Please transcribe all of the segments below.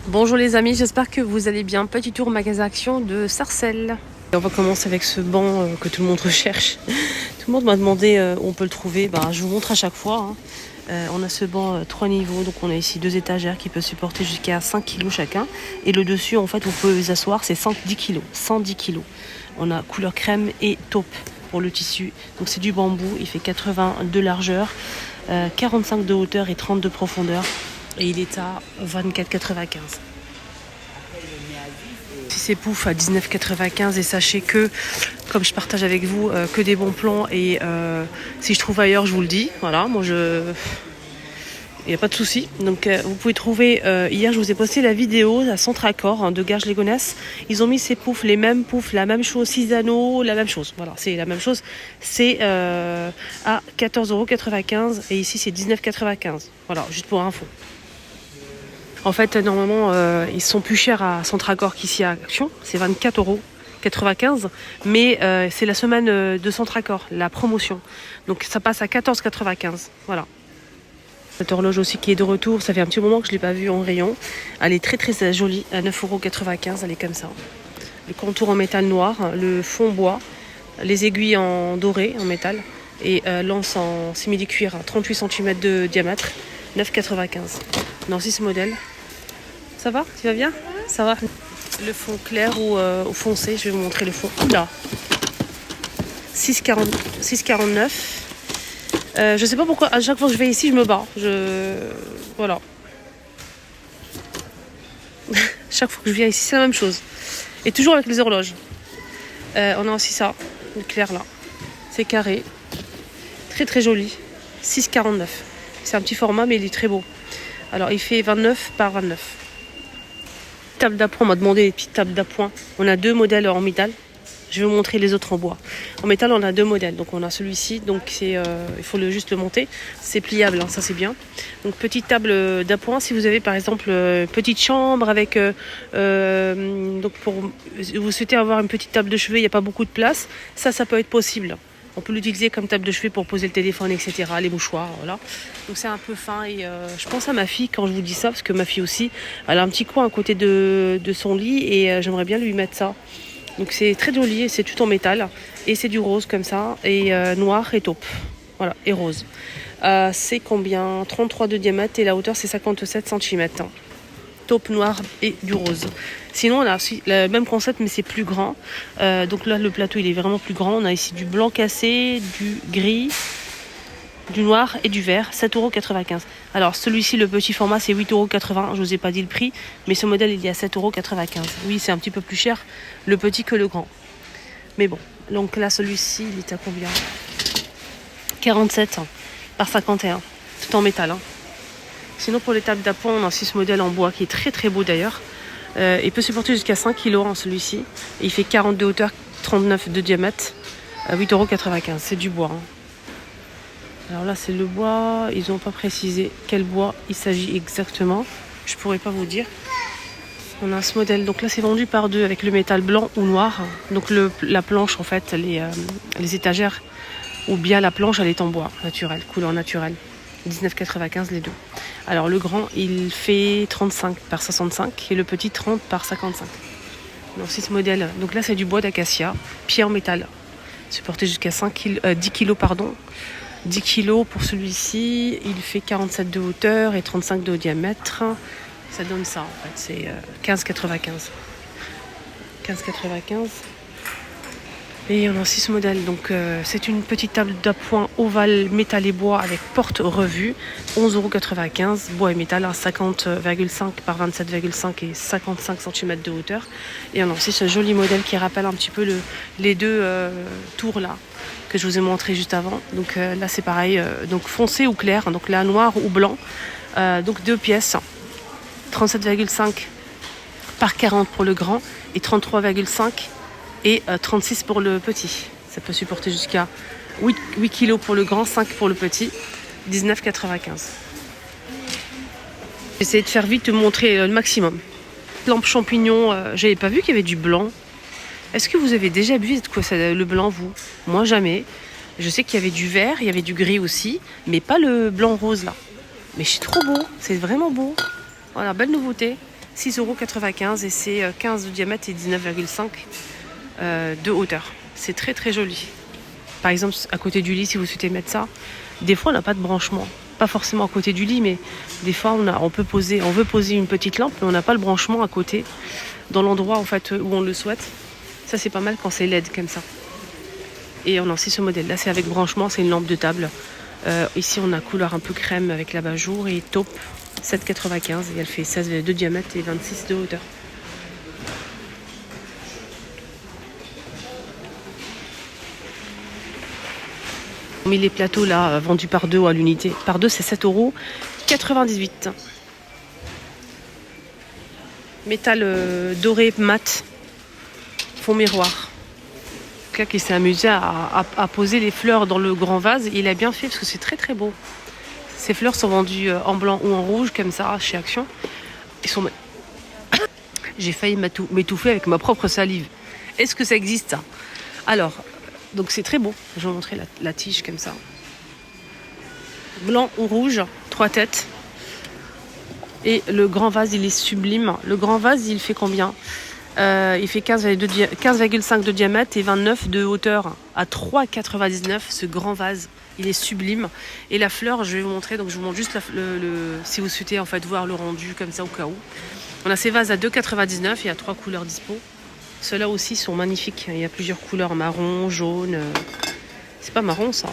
Bonjour les amis, j'espère que vous allez bien. Petit tour magasin Action de Sarcelles. Et on va commencer avec ce banc que tout le monde recherche. Tout le monde m'a demandé où on peut le trouver. Je vous montre à chaque fois. On a ce banc 3 niveaux, donc on a ici 2 étagères qui peuvent supporter jusqu'à 5 kg chacun. Et le dessus, en fait, vous pouvez vous asseoir, c'est 110 kg. 110 kg. On a couleur crème et taupe pour le tissu. Donc c'est du bambou, il fait 80 de largeur, 45 de hauteur et 30 de profondeur. Et il est à 24,95. Si c'est pouf à 19,95 et sachez que, comme je partage avec vous, que des bons plans et si je trouve ailleurs, je vous le dis. Voilà, il n'y a pas de souci. Donc vous pouvez trouver, hier je vous ai posté la vidéo à Centracor de Garges-les-Gonesse. Ils ont mis ces poufs, les mêmes poufs, la même chose, 6 anneaux, la même chose. Voilà, c'est la même chose. C'est à 14,95 € et ici c'est 19,95. Voilà, juste pour info. En fait, normalement, ils sont plus chers à Centracor qu'ici à Action. C'est 24,95 €. Mais c'est la semaine de Centracor, la promotion. Donc ça passe à 14,95 €. Voilà. Cette horloge aussi qui est de retour, ça fait un petit moment que je ne l'ai pas vue en rayon. Elle est très très jolie, à 9,95 €. Elle est comme ça. Le contour en métal noir, le fond bois, les aiguilles en doré, en métal. Et l'anse en simili-cuir, 38 cm de diamètre, 9,95 €. Dans 6 modèles. Ça va? Tu vas bien? Ça va? Le fond clair ou foncé, je vais vous montrer le fond. Là. 6,49 €. Je sais pas pourquoi, à chaque fois que je vais ici, je me bats. Voilà. Chaque fois que je viens ici, c'est la même chose. Et toujours avec les horloges. On a aussi ça, le clair là. C'est carré. Très très joli. 6,49 €. C'est un petit format, mais il est très beau. Alors, il fait 29 par 29. Table d'appoint, on m'a demandé les petites tables d'appoint. On a 2 modèles en métal. Je vais vous montrer les autres en bois. En métal, on a 2 modèles. Donc, on a celui-ci. Donc, il faut juste le monter. C'est pliable, ça c'est bien. Donc, petite table d'appoint. Si vous avez par exemple petite chambre avec... donc, vous souhaitez avoir une petite table de chevet, il n'y a pas beaucoup de place. Ça peut être possible. On peut l'utiliser comme table de chevet pour poser le téléphone, etc. Les mouchoirs, voilà. Donc c'est un peu fin et je pense à ma fille quand je vous dis ça, parce que ma fille aussi, elle a un petit coin à côté de son lit et j'aimerais bien lui mettre ça. Donc c'est très joli et c'est tout en métal et c'est du rose comme ça et noir et taupe. Voilà, et rose. C'est combien? 33 de diamètre et la hauteur c'est 57 cm. Taupe noir et du rose. Sinon, on a aussi le même concept, mais c'est plus grand. Donc là, le plateau, il est vraiment plus grand. On a ici du blanc cassé, du gris, du noir et du vert. 7,95 €. Alors, celui-ci, le petit format, c'est 8,80 €. Je vous ai pas dit le prix, mais ce modèle, il est à 7,95 €. Oui, c'est un petit peu plus cher, le petit que le grand. Mais bon, donc là, celui-ci, il est à combien? 47 par 51. Tout en métal, hein. Sinon, pour les tables d'appoint, on a aussi ce modèle en bois qui est très très beau d'ailleurs. Il peut supporter jusqu'à 5 kg celui-ci. Et il fait 40 de hauteur, 39 de diamètre, à 8,95 €. C'est du bois. Hein. Alors là, c'est le bois. Ils n'ont pas précisé quel bois il s'agit exactement. Je ne pourrais pas vous dire. On a ce modèle. Donc là, c'est vendu par 2 avec le métal blanc ou noir. Donc la planche, en fait, les étagères, ou bien la planche, elle est en bois naturel, couleur naturelle. 19,95 € les deux. Alors le grand, il fait 35 par 65 et le petit 30 par 55. Donc c'est ce modèle. Donc là, c'est du bois d'acacia, pied en métal. Supporté jusqu'à 10 kg, pardon. 10 kg pour celui-ci. Il fait 47 de hauteur et 35 de diamètre. Ça donne ça, en fait. C'est 15,95 €. 15,95 €. Et on a aussi ce modèle, donc c'est une petite table d'appoint ovale métal et bois avec porte revue, 11,95 €, bois et métal à 50,5 par 27,5 et 55 cm de hauteur. Et on a aussi ce joli modèle qui rappelle un petit peu les deux tours là que je vous ai montré juste avant. Donc là c'est pareil, donc foncé ou clair, donc là noir ou blanc, donc 2 pièces, 37,5 par 40 pour le grand et 33,5 et 36 pour le petit. Ça peut supporter jusqu'à 8 kg pour le grand, 5 pour le petit, 19,95 €. J'essaie de faire vite, de montrer le maximum. Lampe champignon, j'avais pas vu qu'il y avait du blanc. Est-ce que vous avez déjà vu quoi, le blanc, vous? Moi, jamais. Je sais qu'il y avait du vert, il y avait du gris aussi, mais pas le blanc rose là. Mais c'est trop beau, c'est vraiment beau. Voilà, belle nouveauté. 6,95 € et c'est 15 de diamètre et 19,5 de hauteur. C'est très très joli. Par exemple, à côté du lit, si vous souhaitez mettre ça, des fois on n'a pas de branchement. Pas forcément à côté du lit, mais des fois on veut poser une petite lampe, mais on n'a pas le branchement à côté, dans l'endroit en fait où on le souhaite. Ça c'est pas mal quand c'est LED comme ça. Et on a aussi ce modèle. Là c'est avec branchement, c'est une lampe de table. Ici on a couleur un peu crème avec l'abat-jour et taupe 7,95 € et elle fait 16 de diamètre et 26 de hauteur. On a mis les plateaux là vendus par 2 à l'unité. Par 2 c'est 7,98 €. Métal doré mat, fond miroir. Quelqu'un qui s'est amusé à poser les fleurs dans le grand vase. Il a bien fait parce que c'est très très beau. Ces fleurs sont vendues en blanc ou en rouge comme ça chez Action. J'ai failli m'étouffer avec ma propre salive. Est-ce que ça existe ça? Alors, donc c'est très beau. Je vais vous montrer la tige comme ça. Blanc ou rouge, 3 têtes. Et le grand vase, il est sublime. Le grand vase, il fait combien? Il fait 15,5 de diamètre et 29 de hauteur à 3,99 € ce grand vase. Il est sublime. Et la fleur, je vais vous montrer. Donc je vous montre juste si vous souhaitez en fait voir le rendu comme ça au cas où. On a ces vases à 2,99 €. Il y a 3 couleurs dispo. Ceux-là aussi sont magnifiques. Il y a plusieurs couleurs, marron, jaune. C'est pas marron ça.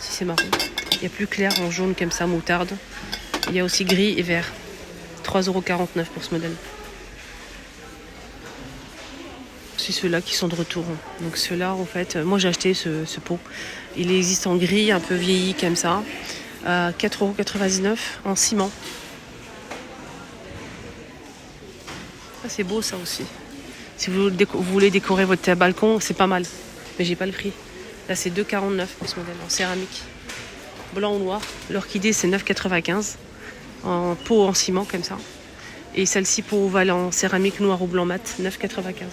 Si c'est marron. Il y a plus clair en jaune comme ça, moutarde. Il y a aussi gris et vert. 3,49 € pour ce modèle. C'est ceux-là qui sont de retour. Donc ceux-là, en fait, moi j'ai acheté ce pot. Il existe en gris, un peu vieilli comme ça. 4,99 € en ciment. Ah, c'est beau ça aussi. Si vous voulez décorer votre balcon, c'est pas mal. Mais j'ai pas le prix. Là, c'est 2,49 € pour ce modèle, en céramique. Blanc ou noir. L'orchidée, c'est 9,95 € en pot en ciment, comme ça. Et celle-ci, pot ovale en céramique noir ou blanc mat, 9,95 €.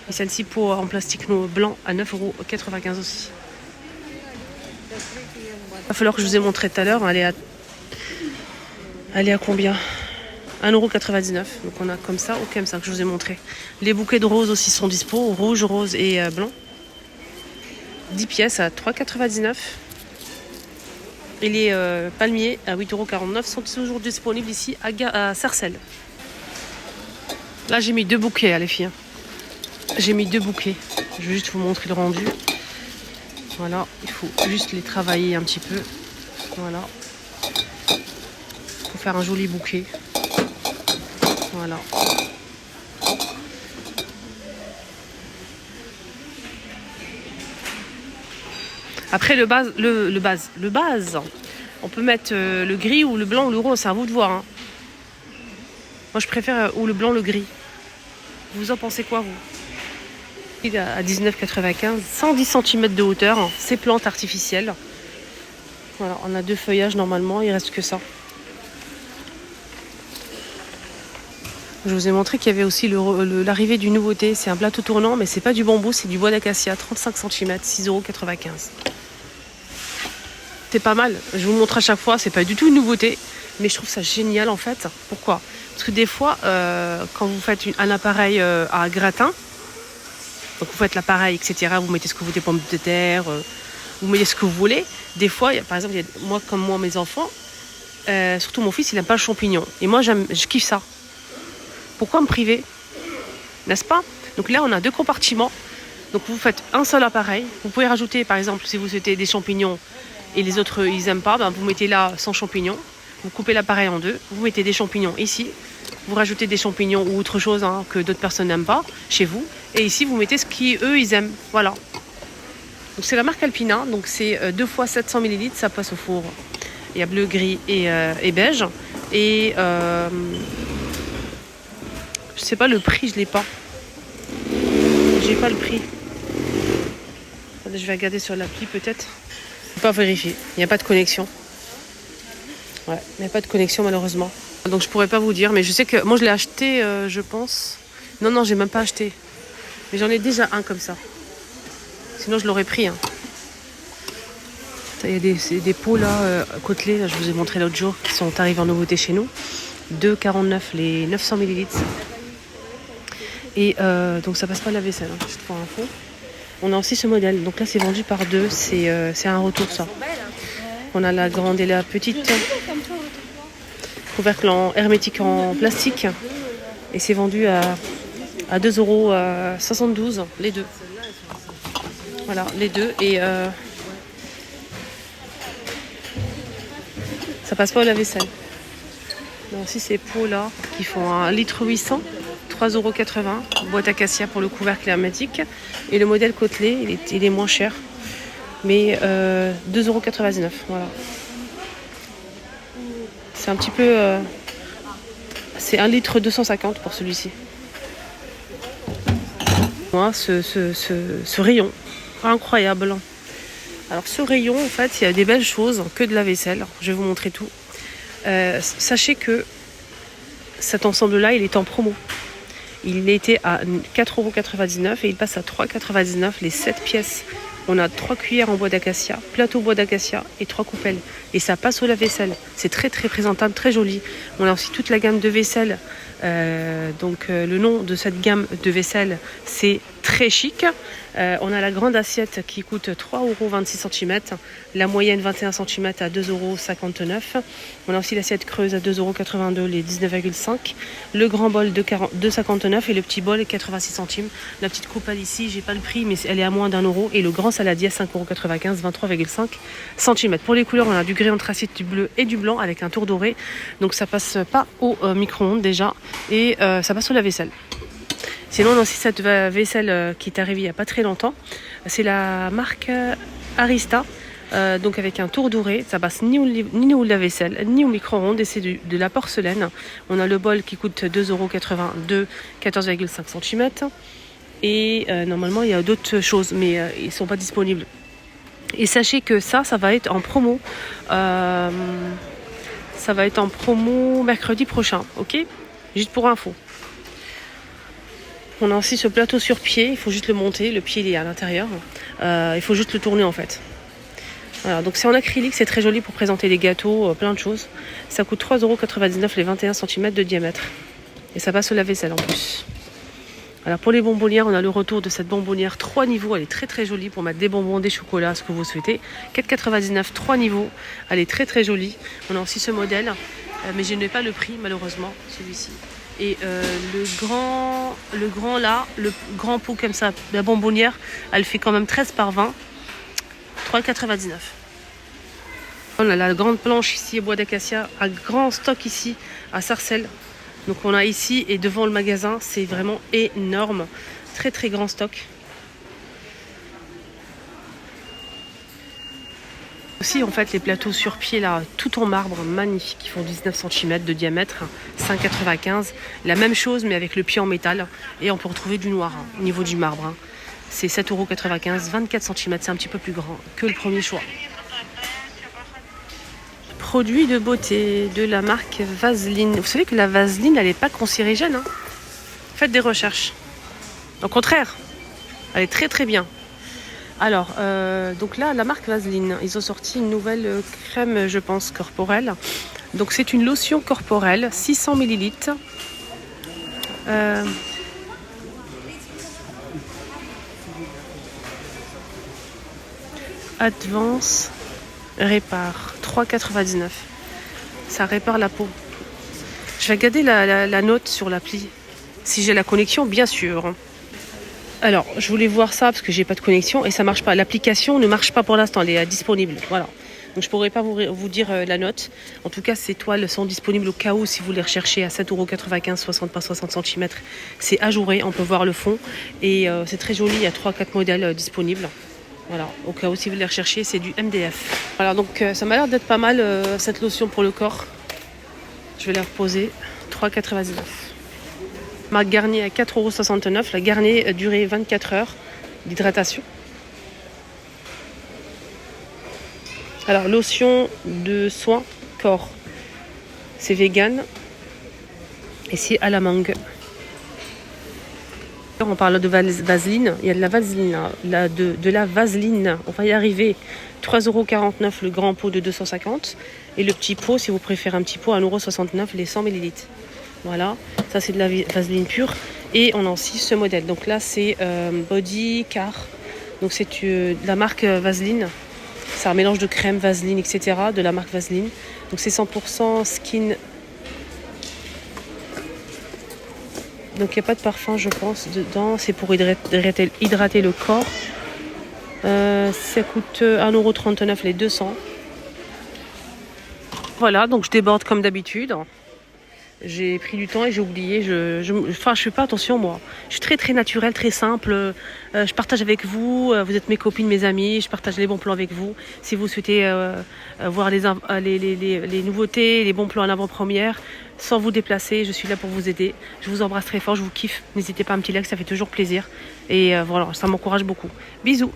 Et celle-ci, pot en plastique blanc, à 9,95 € aussi. Il va falloir que je vous ai montré tout à l'heure. Elle est à combien? 1,99 €. Donc on a comme ça ou comme ça que je vous ai montré. Les bouquets de roses aussi sont dispo, rouge, rose et blanc. 10 pièces à 3,99 €. Et les palmiers à 8,49 € sont toujours disponibles ici à Sarcelles. Là j'ai mis 2 bouquets les filles. J'ai mis 2 bouquets. Je vais juste vous montrer le rendu. Voilà, il faut juste les travailler un petit peu. Voilà. Pour faire un joli bouquet. Voilà. Après le base, on peut mettre le gris ou le blanc ou le rose, c'est à vous de voir. Hein. Moi je préfère ou le blanc ou le gris. Vous en pensez quoi vous? Il est à 19,95 €, 110 cm de hauteur, hein. C'est plantes artificielles. Voilà, on a 2 feuillages normalement, il reste que ça. Je vous ai montré qu'il y avait aussi l'arrivée d'une nouveauté. C'est un plateau tournant, mais c'est pas du bambou, c'est du bois d'acacia, 35 cm, 6,95 €. C'est pas mal. Je vous le montre à chaque fois, c'est pas du tout une nouveauté, mais je trouve ça génial en fait. Pourquoi? Parce que des fois, quand vous faites un appareil à gratin, donc vous faites l'appareil, etc., vous mettez ce que vous voulez, pommes de terre, vous mettez ce que vous voulez. Des fois, par exemple, moi, mes enfants, surtout mon fils, il n'aime pas le champignon. Et moi, je kiffe ça. Pourquoi me priver? N'est-ce pas? Donc là, on a 2 compartiments. Donc vous faites un seul appareil. Vous pouvez rajouter, par exemple, si vous souhaitez des champignons et les autres, ils n'aiment pas, vous mettez là sans champignons. Vous coupez l'appareil en 2. Vous mettez des champignons ici. Vous rajoutez des champignons ou autre chose que d'autres personnes n'aiment pas chez vous. Et ici, vous mettez ce qu'eux, ils aiment. Voilà. Donc c'est la marque Alpina. Donc c'est 2 fois 700 ml. Ça passe au four. Il y a bleu, gris et beige. Et je sais pas le prix, je l'ai pas. J'ai pas le prix. Attendez, je vais regarder sur l'appli peut-être. Je peux pas vérifier. Il n'y a pas de connexion. Ouais, il n'y a pas de connexion malheureusement. Donc je pourrais pas vous dire, mais je sais que moi je l'ai acheté, je pense. Non, j'ai même pas acheté. Mais j'en ai déjà un comme ça. Sinon je l'aurais pris. Hein. Il y a des pots là, côtelés, là, je vous ai montré l'autre jour, qui sont arrivés en nouveauté chez nous. 2,49 les 900 ml. Et donc ça passe pas la vaisselle, hein, juste pour info. On a aussi ce modèle, donc là c'est vendu par deux, c'est un retour ça. On a la grande et la petite. Couvercle en hermétique en plastique. Et c'est vendu à 2,72 € les deux. Voilà, les deux. Et ça passe pas au lave-vaisselle. Donc aussi ces pots là qui font 1,8 litre, 3,80 €. Boîte acacia pour le couvercle hermétique. Et le modèle côtelé, il est moins cher. Mais 2,99 €. Voilà. C'est un petit peu... c'est 1,250 litre pour celui-ci. Moi, ce rayon, incroyable. Alors ce rayon, en fait, il y a des belles choses, que de la vaisselle. Je vais vous montrer tout. Sachez que cet ensemble-là, il est en promo. Il était à 4,99 € et il passe à 3,99 € les 7 pièces. On a 3 cuillères en bois d'acacia, plateau bois d'acacia et 3 coupelles. Et ça passe au lave-vaisselle. C'est très très présentable, très joli. On a aussi toute la gamme de vaisselle. Le nom de cette gamme de vaisselle, c'est très chic. On a la grande assiette qui coûte 3,26 €, la moyenne 21 cm à 2,59 €. On a aussi l'assiette creuse à 2,82 € les 19,5. Le grand bol de 2,59 et le petit bol 86 centimes. La petite coupelle ici, j'ai pas le prix, mais elle est à moins d'1 € et le grand saladier à 5,95 €, 23,5 cm. Pour les couleurs, on a du gris anthracite, du bleu et du blanc avec un tour doré. Donc ça passe pas au micro-ondes déjà et ça passe au lave-vaisselle. Sinon, on a aussi cette vaisselle qui est arrivée il n'y a pas très longtemps. C'est la marque Arista, donc avec un tour doré. Ça passe ni au lave-vaisselle, ni au micro-ondes et c'est de la porcelaine. On a le bol qui coûte 2,82 €, 14,5 cm. Et normalement, il y a d'autres choses, mais ils ne sont pas disponibles. Et sachez que ça va être en promo. Ça va être en promo mercredi prochain, ok ? Juste pour info. On a aussi ce plateau sur pied, il faut juste le monter, le pied il est à l'intérieur. Il faut juste le tourner en fait. Voilà, donc c'est en acrylique, c'est très joli pour présenter des gâteaux, plein de choses. Ça coûte 3,99 € les 21 cm de diamètre. Et ça passe au lave-vaisselle en plus. Alors pour les bonbonnières, on a le retour de cette bonbonnière 3 niveaux. Elle est très très jolie pour mettre des bonbons, des chocolats, ce que vous souhaitez. 4,99 €, 3 niveaux. Elle est très très jolie. On a aussi ce modèle, mais je n'ai pas le prix malheureusement, celui-ci. Et le grand là, le grand pot comme ça, la bonbonnière, elle fait quand même 13 par 20, 3,99 €. On a la grande planche ici, bois d'acacia, un grand stock ici à Sarcelles. Donc on a ici et devant le magasin, c'est vraiment énorme, très très grand stock. Aussi en fait les plateaux sur pied là, tout en marbre, magnifiques, qui font 19 cm de diamètre, 5,95 €. La même chose mais avec le pied en métal et on peut retrouver du noir au niveau du marbre. C'est 7,95 €, 24 cm, c'est un petit peu plus grand que le premier choix. Produit de beauté de la marque Vaseline. Vous savez que la Vaseline elle n'est pas cancérigène. Faites des recherches. Au contraire, elle est très très bien. Alors, donc là, la marque Vaseline, ils ont sorti une nouvelle crème, je pense, corporelle. Donc, c'est une lotion corporelle, 600 ml. Advance Répare, 3,99 €. Ça répare la peau. Je vais regarder la note sur l'appli. Si j'ai la connexion, bien sûr. Alors, je voulais voir ça parce que j'ai pas de connexion et ça marche pas. L'application ne marche pas pour l'instant, elle est disponible. Voilà. Donc je pourrais pas vous dire la note. En tout cas, ces toiles sont disponibles au cas où si vous les recherchez à 7,95 €, 60 par 60 cm. C'est ajouré, on peut voir le fond et c'est très joli. Il y a 3-4 modèles disponibles. Voilà, au cas où si vous les recherchez, c'est du MDF. Voilà, donc ça m'a l'air d'être pas mal cette lotion pour le corps. Je vais la reposer. 3,99 €. Marque Garnier à 4,69 €. La Garnier durée 24 heures d'hydratation. Alors, lotion de soin corps. C'est vegan. Et c'est à la mangue. On parle de vaseline. Il y a de la vaseline, de la vaseline. On va y arriver. 3,49 € le grand pot de 250. Et le petit pot, si vous préférez un petit pot, 1,69 € les 100 ml. Voilà, ça c'est de la vaseline pure. Et on a aussi ce modèle. Donc là, c'est Body Car. Donc c'est de la marque Vaseline. C'est un mélange de crème, vaseline, etc. de la marque Vaseline. Donc c'est 100% skin. Donc il n'y a pas de parfum, je pense, dedans. C'est pour hydrater le corps. Ça coûte 1,39 € les 200. Voilà, donc je déborde comme d'habitude. J'ai pris du temps et j'ai oublié. Je fais pas attention, moi. Je suis très très naturelle, très simple. Je partage avec vous. Vous êtes mes copines, mes amis. Je partage les bons plans avec vous. Si vous souhaitez voir les nouveautés, les bons plans en avant-première, sans vous déplacer, je suis là pour vous aider. Je vous embrasse très fort, je vous kiffe. N'hésitez pas à un petit like, ça fait toujours plaisir. Et voilà, ça m'encourage beaucoup. Bisous.